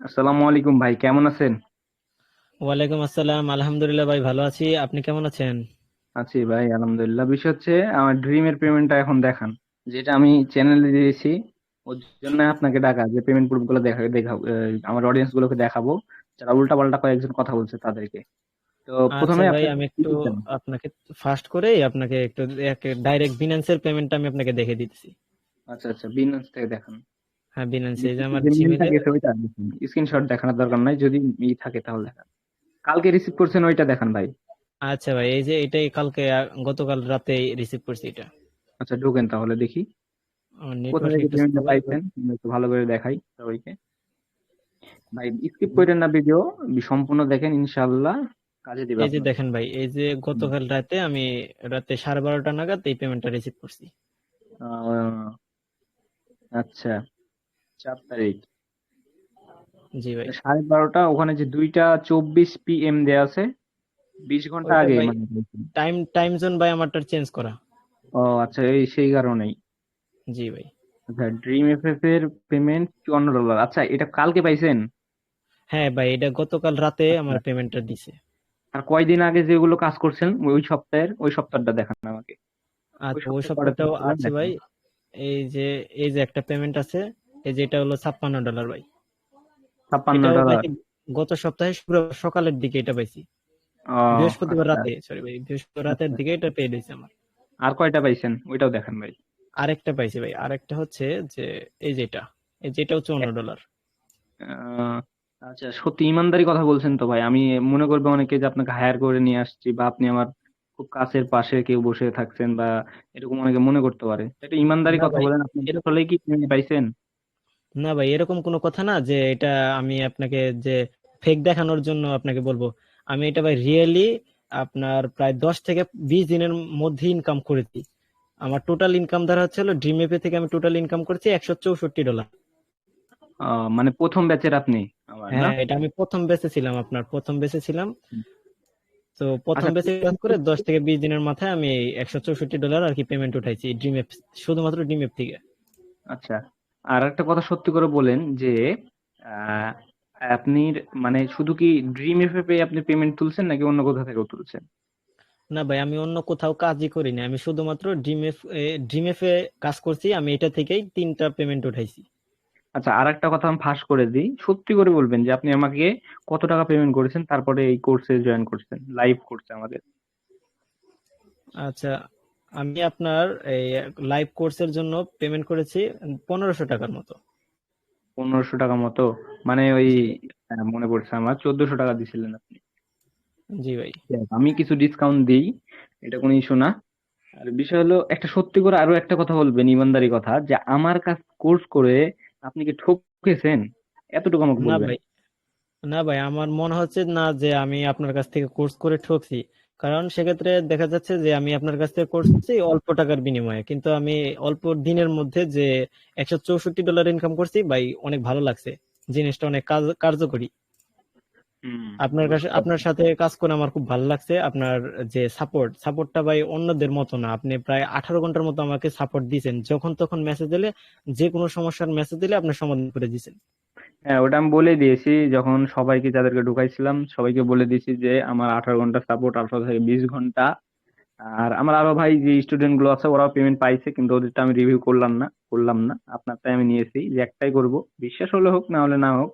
আসসালামু আলাইকুম ভাই, কেমন আছেন? ওয়ালাইকুম আসসালাম, আলহামদুলিল্লাহ ভাই, ভালো আছি। আপনি কেমন আছেন? আছি ভাই, আলহামদুলিল্লাহ। বিষয় হচ্ছে আমার ড্রিমের পেমেন্টটা এখন দেখান, যেটা আমি চ্যানেলে দিয়েছি। ওর জন্য আপনাকে ডাকা, যে পেমেন্ট প্রুফ গুলো দেখাবো, আমার অডিয়েন্স গুলোকে দেখাবো, যারা উল্টা পাল্টা কয়েকজন কথা বলছে তাদেরকে। তো আচ্ছা প্রথমে ভাই, আপনার আমি কি একটু দিচ্ছেন? আপনাকে ফার্স্ট করেই আপনাকে একটু ডাইরেক্ট বিনান্সের পেমেন্টটা আমি আপনাকে দেখে দিতেছি। আচ্ছা আচ্ছা, বিনান্স থেকে দেখান। হ্যাঁ, বিনান্স এই যে বিকাশে আমার যে মিলটা জিমেলে। গেছে ওইটা দেখুন, স্ক্রিনশট দেখানোর দরকার নাই, যদি থাকে তাহলে দেখান। কালকে রিসিভ করছেন ওইটা দেখান ভাই। আচ্ছা ভাই, এই যে এটাই কালকে গতকাল রাতে রিসিভ করছি এটা। আচ্ছা, ঢোকেন তাহলে দেখি আমার কোথা নেটওয়ার্ক থেকে একটু স্লো পেমেন্টটা ভাই। পাইছেন, আমি একটু ভালো করে দেখাই সবাইকে। ভাই স্কিপ করেন না ভিডিও, সম্পূর্ণ দেখেন, ইনশাআল্লাহ কাজে দিবে এই যে আপনার। দেখেন ভাই, এই যে হুম। গতকাল রাতে আমি রাতে 12:30টা নাগাদ এই পেমেন্টটা রিসিভ করছি। আহ, আচ্ছা, 4 তারিখ। জি ভাই। 12:30, ওখানে যে 2টা 24 PM দেয়া আছে, 20 ঘন্টা ওইটা আগে ভাই মানে। টাইম টাইম জোন ভাই আমারটা চেঞ্জ করা। ও আচ্ছা, এই সেই কারণেই। জি ভাই। আচ্ছা, ড্রিম এফএফ এর পেমেন্ট $54। আচ্ছা, এটা কালকে পাইছেন? হ্যাঁ ভাই, এটা গতকাল রাতে আচ্ছা, আমার পেমেন্টটা দিছে। আর কয়দিন আগে যেগুলো কাজ করছেন ওই সপ্তাহের, ওই সপ্তাহটা দেখান আমাকে। ওই আচ্ছা, ওই সপ্তাহে কটা সপ্তাহটাও তারিখ করলেন আছে দেখেন। ভাই। এই যে এই যে একটা পেমেন্ট আছে, এই যে এটা হলো $56 ভাই। ছাপ্পান্ন এটাও ডলার পাইছি গত সপ্তাহে শুক্রবার সকালের দিকে এটা পাইছি। ও বৃহস্পতিবার আচ্ছা রাতে, সরি ভাই, বৃহস্পতিবার রাতের আচ্ছা। দিকে এটা পেড হয়েছে আমার। আর কয়টা পাইছেন ওইটাও দেখান ভাই। আরেকটা পাইছি ভাই, আরেকটা হচ্ছে যে এই যেটা, এই যেটাও $54। আহ, আচ্ছা, সত্যি ইমানদারি কথা বলছেন তো ভাই। আমি মনে করবো অনেকে যে আপনাকে হায়ার করে নিয়ে আসছি, বা আপনি আমার খুব কাছের পাশে কেউ বসে থাকছেন, বা এরকম অনেকে মনে করতে পারে। এটা ইমানদারি না কথা ভাই, বলেন, আপনি এরকম আসলে কি পেমেন্ট পাইছেন? না ভাই, এরকম কোনো কথা না যে এটা আমি আপনাকে যে ফেক দেখানোর জন্য আপনাকে বলবো। আমি এটা ভাই রিয়েলি আপনার প্রায় 10 থেকে 20 দিনের মধ্যে ইনকাম করেছি। আমার টোটাল ইনকাম দ্বারা হচ্ছে হলো ড্রিম এপে থেকে আমি টোটাল ইনকাম করেছি $164। মানে প্রথম ব্যাচের আপনি আমার, না? হ্যাঁ, এটা আমি প্রথম বেঁচে ছিলাম, আপনার প্রথম বেঁচে ছিলাম। হুম। তো প্রথম আচ্ছা, বেঁচে কাজ করে 10 থেকে 20 দিনের মাথায় আমি $164 আর কি পেমেন্ট উঠাইছি ড্রিম এপ, শুধুমাত্র ড্রিম এপ থেকে। আচ্ছা, আর একটা কথা সত্যি করে বলেন যে আহ আপনি মানে শুধু কি ড্রিম এফএফ এ আপনি পেমেন্ট তুলছেন, নাকি অন্য কোথা থেকেও তুলছেন? না ভাই, আমি অন্য কোথাও কাজই করিনি, আমি শুধুমাত্র ড্রিম এফ এ কাজ করছি। আমি এটা থেকেই 3টা পেমেন্ট উঠাইছি। আচ্ছা, আর একটা কথা আমি ফাঁস করে দিই, সত্যি করে বলবেন যে আপনি আমাকে কত টাকা পেমেন্ট করেছেন, তারপরে এই কোর্সে জয়েন করছেন, লাইভ কোর্সে আমাদের। আচ্ছা, আমি আপনার এই লাইভ কোর্সের জন্য পেমেন্ট করেছি $1500 মতো। 1500 টাকা মতো? মানে ওই, জি ভাই। মনে পড়ছে আমার, 1400 টাকা দিছিলেন আপনি। জি ভাই। দেখ, আমি কিছু ডিসকাউন্ট দিই, এটা কোনো ইস্যু না। আর বিষয় হলো, একটা সত্যি করে আরো একটা কথা বলবেন, ইমানদারি কথা, যে আমার কাছে কোর্স করে আপনি কি ঠকেছেন? এতটুকু আমাকে না বলবেন। ভাই, না ভাই, আমার মনে হচ্ছে না যে আমি আপনার কাছ থেকে কোর্স করে ঠকছি। কারণ সেক্ষেত্রে দেখা যাচ্ছে যে আমি আপনার কাছ থেকে করছি অল্প টাকার বিনিময়ে, কিন্তু আমি অল্প দিনের মধ্যে যে $164 ইনকাম করছি ভাই, অনেক ভালো লাগছে। জিনিসটা অনেক কার্যকরী। হুম, আপনার কাছে, বুঝতে পারছি। আপনার সাথে কাজ করে আমার খুব ভালো লাগছে। আপনার যে সাপোর্টটা ভাই অন্যদের মতো না। আপনি প্রায় 18 ঘন্টার মতো আমাকে সাপোর্ট দিয়েছেন, যখন তখন মেসেজ দিলে, যে কোনো সমস্যার মেসেজ দিলে আপনি সমাধান করে দিয়েছেন। হ্যাঁ, ওটা আমি বলে দিয়েছি, যখন সবাইকে যাদেরকে ঢুকাইছিলাম সবাইকে বলে দিয়েছি যে আমার 18 ঘন্টা সাপোর্ট, 18 থেকে 20 ঘন্টা। আর আমার আরো ভাই যে স্টুডেন্ট গুলো আছে ওরাও পেমেন্ট পাইছে, কিন্তু ওদেরটা আমি রিভিউ করলাম না। আপনারটাই আমি নিয়েছি, যে একটাই করব, বিশ্বাস হলে হোক, না হলে না হোক।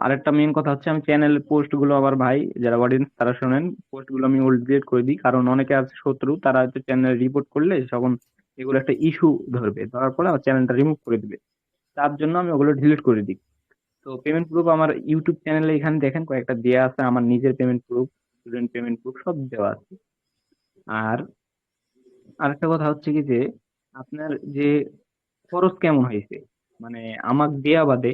আর একটা মেইন কথা হচ্ছে, আমি চ্যানেল পোস্ট গুলো আবার ভাই, যারা অডিয়েন্স তারা শোনেন, পোস্ট গুলো আমি ওল্ড ডিলিট করে দিই, কারণ অনেকে আছে শত্রু, তারা হয়তো চ্যানেল রিপোর্ট করলে তখন এগুলো একটা ইস্যু ধরবে, ধরার পরে আমার চ্যানেলটা রিমুভ করে দিবে। তার জন্য আমি ওগুলো ডিলিট করে দিই। তো পেমেন্ট প্রুফ আমার ইউটিউব চ্যানেলে এখানে দেখেন কয়েকটা দেয়া আছে, আমার নিজের payment proof, student payment proof সব দেওয়া আছে। আর আরেকটা কথা হচ্ছে কি, যে আপনার যে খরচ কেমন হয়েছে, মানে আমাকে দেয়া বাদে,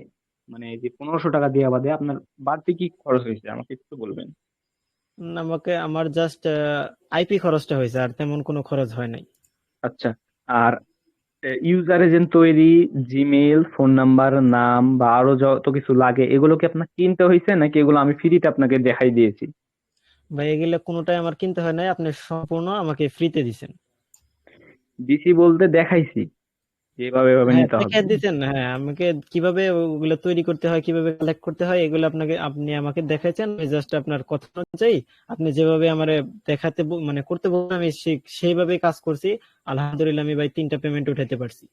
মানে যে 1500 টাকা দেয়া বাদে আপনার বাড়তি কি খরচ হয়েছে আমাকে একটু বলবেন। আমাকে আমার জাস্ট আইপি খরচটা হয়েছে, আর তেমন কোনো খরচ হয় নাই। আচ্ছা, আর ইউজার এজেন্ট তৈরি, জিমেইল, ফোন নাম্বার, নাম, বা আরো যত কিছু লাগে, এগুলো কি আপনার কিনতে হয়েছে, নাকি এগুলো আমি ফ্রিতে আপনাকে দেখাই দিয়েছি? ভাই, এগুলো কোনোটাই আমার কিনতে হয় নাই, আপনি সম্পূর্ণ আমাকে ফ্রিতে দিছেন। দিছি বলতে দেখাইছি। যেভাবে এভাবে হ্যাঁ নিতে হবে। দেখাই দিচ্ছেন, হ্যাঁ আমাকে কিভাবে ওগুলো তৈরি করতে হয়, কিভাবে কালেক্ট করতে হয়, এগুলো আপনি আমাকে দেখাইছেন। আমি জাস্ট আপনার কথা অনুযায়ী আপনি যেভাবে আমারে মানে করতে বলবেন, আমি সেইভাবেই কাজ করছি। আলহামদুলিল্লাহ আমি ভাই 3টা পেমেন্ট উঠাইতে পারছি।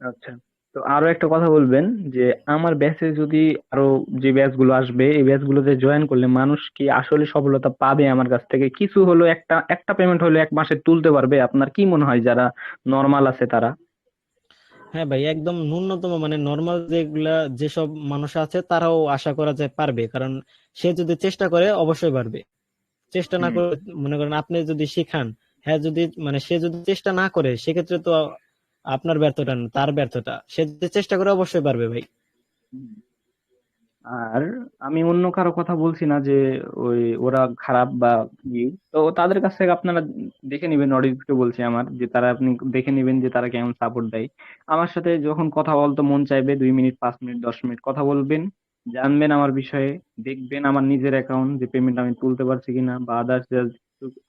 আচ্ছা, তো আরো একটা কথা বলবেন যে আমার ব্যাচে যদি আরো যে ব্যাচ গুলো আসবে এই ব্যাচ গুলোতে জয়েন করলে মানুষ কি আসলে সফলতা পাবে আমার কাছ থেকে, কিছু হলো একটা একটা পেমেন্ট হলো এক মাসে তুলতে পারবে? আপনার কি মনে হয় যারা নর্মাল আছে তারা? হ্যাঁ ভাই, একদম ন্যূনতম মানে নর্মাল যেসব মানুষ আছে তারাও আশা করা যায় পারবে, কারণ সে যদি চেষ্টা করে অবশ্যই পারবে। চেষ্টা না হুম। করে, মনে করেন আপনি যদি শিখান, হ্যাঁ যদি মানে সে যদি চেষ্টা না করে সেক্ষেত্রে তো আপনার ব্যর্থতা না, তার ব্যর্থতা। সে যদি চেষ্টা করে অবশ্যই পারবে ভাই। হুম। আর আমি অন্য কারো কথা বলছি না যে ওই ওরা খারাপ বা কি, তো তাদের কাছ থেকে আপনারা দেখে নিবেন, অডিটকে বলছি আমার, যে তারা আপনি দেখে নিবেন যে তারা কেমন সাপোর্ট দেয়। আমার সাথে যখন কথা বলতে মন চাইবে 2 মিনিট 5 মিনিট 10 মিনিট কথা বলবেন, জানবেন আমার বিষয়ে, দেখবেন আমার নিজের অ্যাকাউন্ট যে পেমেন্ট আমি তুলতে পারছি কিনা বা আদার্স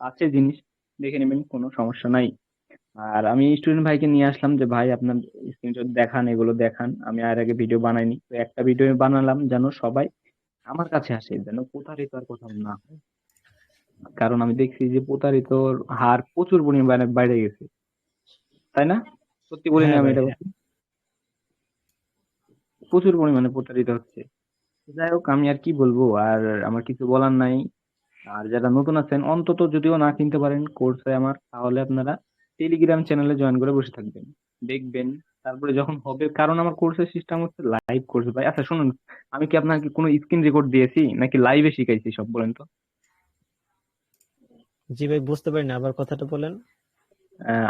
আছে জিনিস, দেখে নেবেন, কোনো সমস্যা নাই। আর আমি স্টুডেন্ট ভাইকে নিয়ে আসলাম যে ভাই আপনার স্ক্রিনশট দেখান, এগুলো দেখান, আমি আর আগে ভিডিও বানাইনি, তো একটা ভিডিও বানালাম যেন সবাই আমার কাছে আসে, যেন প্রতারিত আর কোথাও না হয়। কারণ আমি দেখছি যে প্রতারিতর হার প্রচুর পরিমাণে বাইরে গেছে, তাই না? সত্যি বলিনি হ্যাঁ আমি ভাই, এটা হ্যাঁ। কথা? প্রচুর পরিমাণে প্রতারিত হচ্ছে। যাই হোক, আমি আর কি বলবো, আর আমার কিছু বলার নাই। আর যারা নতুন আছেন, অন্তত যদিও না কিনতে পারেন কোর্সে আমার, তাহলে আপনারা টেলিগ্রাম চ্যানেলে জয়েন করে বসে থাকবেন, দেখবেন। তারপরে যখন হবে, কারণ আমার কোর্সের সিস্টেম হচ্ছে লাইভ কোর্স ভাই। আচ্ছা শুনুন, আমি কি আপনাকে কোনো স্ক্রিন রেকর্ড দিয়েছি নাকি লাইভে শিখাইছি সব, বলেন তো? জি ভাই, বুঝতে পারি না, আবার কথাটা বলেন।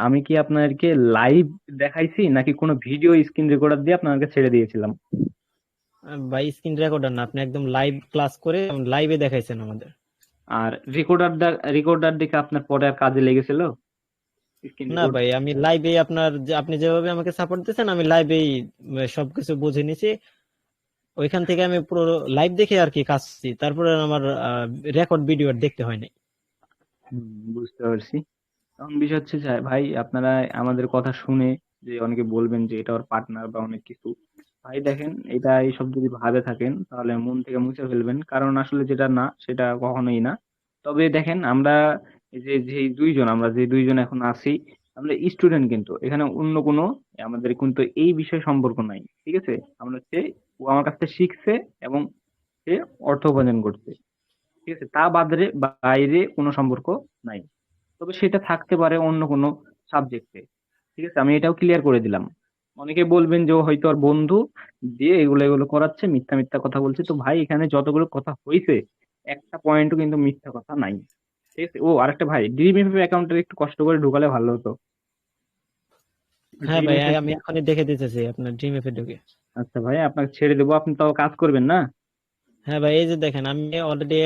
আমি কি আপনাদেরকে লাইভ দেখাইছি নাকি কোনো ভিডিও স্ক্রিন রেকর্ডার দিয়ে আপনাদেরকে ছেড়ে দিয়েছিলাম? ভাই স্ক্রিন রেকর্ডার না, আপনি একদম লাইভ ক্লাস করে লাইভে দেখাইছেন আমাদের। আর রেকর্ডার দেখে আপনার পরে আর কাজে লেগেছিল স্ক্রিন না রেকর্ড? ভাই, আমি লাইভে আপনি যেভাবে আমাকে সাপোর্ট দিচ্ছেন আমি লাইভেই সবকিছু বুঝে নিছি। ওইখান থেকে আমি পুরো লাইভ দেখে আর কি কাজ করছি, তারপরে আর আমার রেকর্ড ভিডিও আর দেখতে হয় নাই। বুঝতে পারছি। এখন বিষয় হচ্ছে যে ভাই আপনারা আমাদের কথা শুনে যে অনেকে বলবেন যে এটা ওর পার্টনার বা অনেক কিছু, ভাই দেখেন, এটা এইসব যদি ভাবে থাকেন তাহলে মন থেকে মুছে ফেলবেন, কারণ আসলে যেটা না সেটা কখনোই না। তবে দেখেন, আমরা এই যে দুইজন এখন আছি, আমরা স্টুডেন্ট, কিন্তু এখানে অন্য কোনো আমাদের কিন্তু এই বিষয় সম্পর্ক নাই, ঠিক আছে? আমরা হচ্ছে, ও আমার কাছ থেকে শিখছে এবং সে অর্থ উপার্জন করছে, ঠিক আছে? তা বাদে বাইরে কোনো সম্পর্ক নাই। তবে সেটা থাকতে পারে অন্য কোনো সাবজেক্টে, ঠিক আছে? আমি এটাও ক্লিয়ার করে দিলাম। অনেকে বলবেন যে ও হয়তো আর বন্ধু দিয়ে এগুলো এগুলো করাচ্ছে, মিথ্যা মিথ্যা কথা বলছে, তো ভাই এখানে যতগুলো কথা হয়েছে একটা পয়েন্টও কিন্তু মিথ্যা কথা নাই, ঠিক আছে? ও আরেকটা ভাই, ড্রিম এফ অ্যাকাউন্টে একটু কষ্ট করে ঢুকালে ভালো হতো। হ্যাঁ ড্রিম ভাই, এফ। আমি এখনই দেখে দিতেছি আপনার ড্রিম এফে ঢুকে। আচ্ছা ভাই, আপনাকে ছেড়ে দেবো, আপনি তাও কাজ করবেন না? হ্যাঁ ভাই, এই যে দেখেন আমি অলরেডি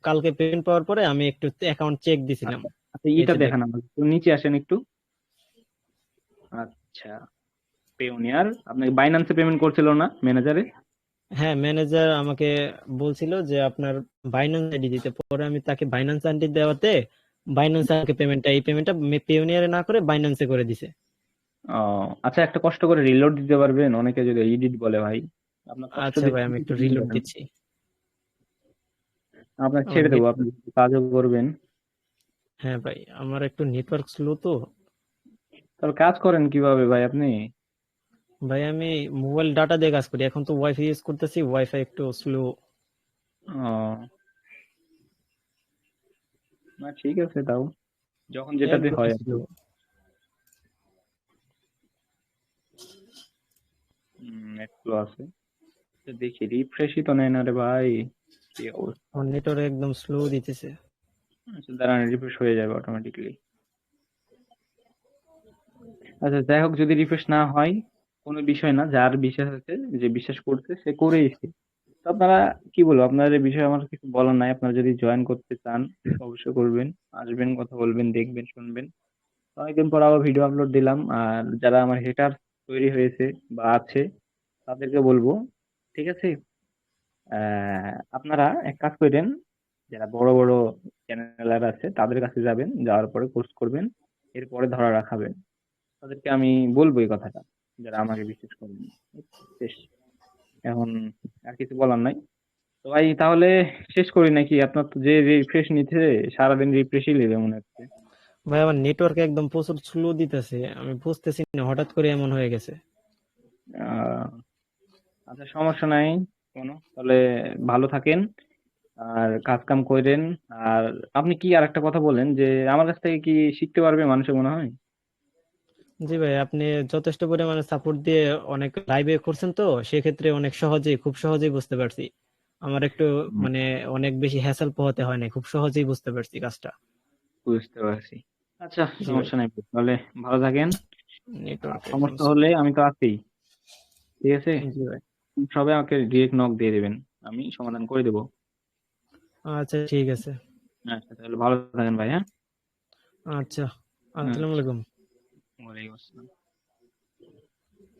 কালকে পেমেন্ট পাওয়ার পরে আমি একটু অ্যাকাউন্ট চেক দিছিলাম। আচ্ছা আচ্ছা, এই এটা যে দেখান দেখেন। আমাকে, একটু নিচে আসেন একটু। আচ্ছা, পেওনিয়ার আপনাকে বাইন্যান্সে পেমেন্ট করছিল না ম্যানেজারে? হ্যাঁ, ম্যানেজার আমাকে বলছিল যে আপনার বাইন্যান্স আইডি দিতে, পরে আমি তাকে বাইন্যান্স আইডি দেওয়াতে বাইন্যান্স আমাকে এই পেমেন্টটা পেওনিয়ারে না করে বাইন্যান্সে করে দিছে। ও আচ্ছা, একটা কষ্ট করে রিলোড দিতে পারবেন? অনেকে যদি এডিট বলে ভাই, আপনার কষ্ট আচ্ছা দিতে ভাই, আমি একটু দিতে রিলোড পারেন। দিচ্ছি। আপনাকে আমার ছেড়ে দেবো, নেট আপনি একটু কাজও করবেন। হ্যাঁ ভাই, আমার একটু নেটওয়ার্ক স্লো তো। তাহলে কাজ করেন কিভাবে ভাই আপনি? ভাই আমি মোবাইল ডাটা দিয়ে কাজ করি, এখন তো ওয়াইফাই ইউজ করতেছি, ওয়াইফাই একটু স্লো। ও, না ঠিক আছে, তাও যখন যেটাতে একদমই হয় আর কি। স্লো। নেট স্লো আছে, তো দেখি রিফ্রেশই তো নেয় না রে ভাই, কি অবস্থা। আমার নেটওয়ার্ক একদম স্লো দিতেছে। আচ্ছা দাঁড়ান, রিফ্রেশ হয়ে যাবে অটোমেটিকলি। আচ্ছা যাই হোক, যদি রিফ্রেশ না হয় কোনো বিষয় না, যার বিশ্বাস আছে, যে বিশ্বাস করছে সে করেইছে। তো আপনারা, কি বলবো, আপনাদের এই বিষয়ে আমার কিছু বলার নাই। আপনারা যদি জয়েন করতে চান অবশ্যই করবেন, আসবেন, কথা বলবেন, দেখবেন, শুনবেন। অনেকদিন পর আবার ভিডিও আপলোড দিলাম। আর যারা আমার হেটার তৈরি হয়েছে বা আছে তাদেরকে বলবো, ঠিক আছে, আপনারা এক কাজ করেন, যারা বড় বড় চ্যানেলার আছে তাদের কাছে যাবেন, যাওয়ার পরে পোস্ট করবেন, এরপরে ধরা রাখাবেন। তাদেরকে আমি বলবো এই কথাটা, যারা আমাকে বিশ্বাস করেন। শেষ। এখন আর কিছু বলার নাই। তো ভাই তাহলে শেষ করি নাকি? আপনার তো যে রিফ্রেশ নিতে সারাদিন রিফ্রেশই নেবে মনে হচ্ছে। ভাই আমার নেটওয়ার্ক একদম প্রচুর স্লো দিতেছে, আমি বুঝতেছি না হঠাৎ করে এমন হয়ে গেছে। আহ আচ্ছা, সমস্যা নাই কোনো। তাহলে ভালো থাকেন আর কাজ কাম করেন। আর আপনি কি আর একটা কথা বলেন যে আমার কাছ থেকে কি শিখতে পারবে মানুষের মনে হয়? জি ভাই, আপনি যথেষ্ট পরিমাণে সাপোর্ট দিয়ে অনেক লাইভে করছেন, তো সেক্ষেত্রে অনেক সহজেই, খুব সহজেই বুঝতে পারছি। আমার একটু হুম, মানে অনেক বেশি হ্যাসেল পোহাতে হয় না, খুব সহজেই বুঝতে পারছি কাজটা। বুঝতে পারছি। আচ্ছা, জি ভাই, সমস্যা নাই, তাহলে ভালো থাকেন। আর নেটওয়ার্ক একদম সমস্যা slow। হলে আমি তো আছি, ঠিক আছে? জি ভাই। সবে আমাকে ডিরেক্ট নক দিয়ে দেবেন, আমি সমাধান করে দেবো। আচ্ছা ঠিক আছে। আচ্ছা, তাহলে ভালো থাকেন ভাই, হ্যাঁ। আচ্ছা, আসসালামু আচ্ছা, আলাইকুম। ওয়ালাইকুম আসসালাম।